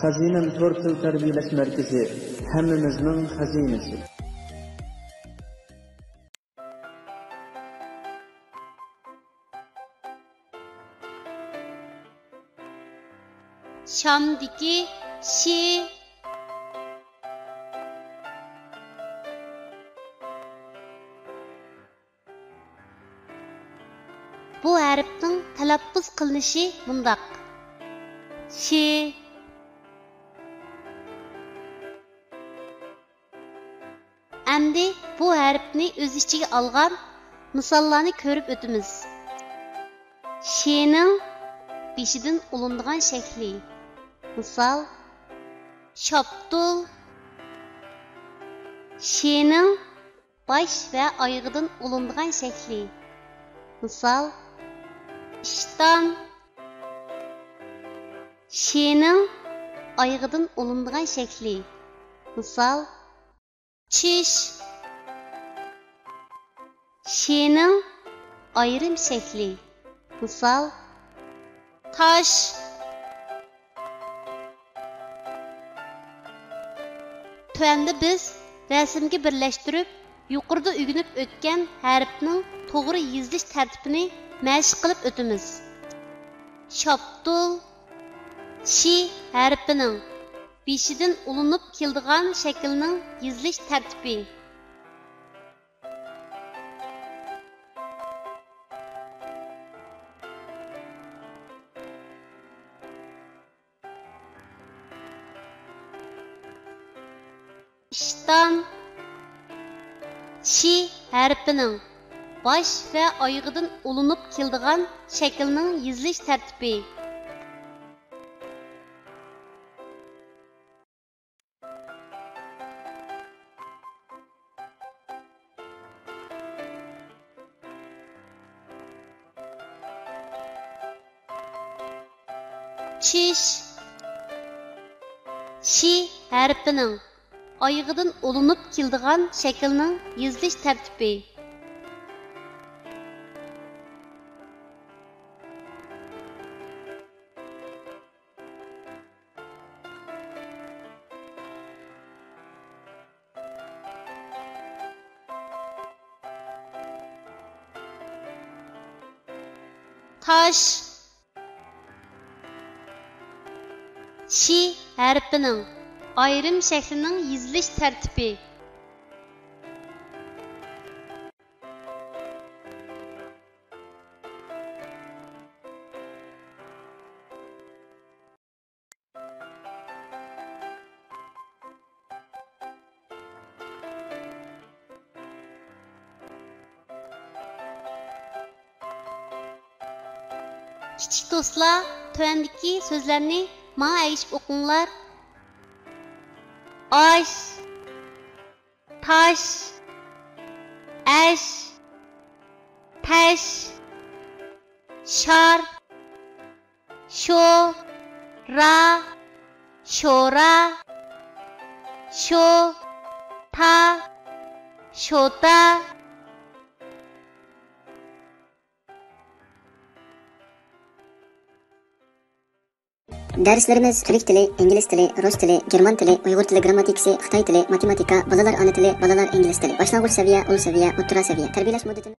Xazinam to'rt til tarbiyalash markazi, hammamizning xazinasi. Şamdiki şi bu harfning talaffuz qilinishi bundaq. Şi Endi bu harfni o'z ichiga olgan misollarni ko'rib o'tamiz. Şining beshidan ulindigan shakli. Misol: Şaptul. Şining bosh va oyog'idan ulindigan shakli. Misol: İştan. Şining oyog'idan ulindigan shakli. Misol: Çiş. Şining ayrim shakli. Misol: Taş. Tuanda biz rasmga birlashtirib, yuqorida o'rganib o'tgan harfning to'g'ri yozilish tartibini mashq qilib o'tamiz. Şaptul şi harfining beshidan ulinib keladigan shaklning yozilish tartibi. İştan şi harfining bosh va oyog'idan ulinib keladigan shaklning yozilish tartibi. Çiş şi harfining oyog'idan ulinib keladigan shaklning yozilish tartibi. Taş şi harfining ayrim shaklining yozilish tartibi. Kichik do'stlar, tuandagi so'zlarni menga aytib o'qinglar. Aş, taş, eş, teş, şar, şo, ra, şora, şo, ta, şota. Derslerimiz Türk dili, İngiliz dili, Rus dili, German dili, Uyghur dili grammatikasi, Xitoy dili, matematika, bolalar ana tili, bolalar ingliz dili, boshlang'ich seviye, ul seviye, o'rta seviye. Tarbiyalash muddati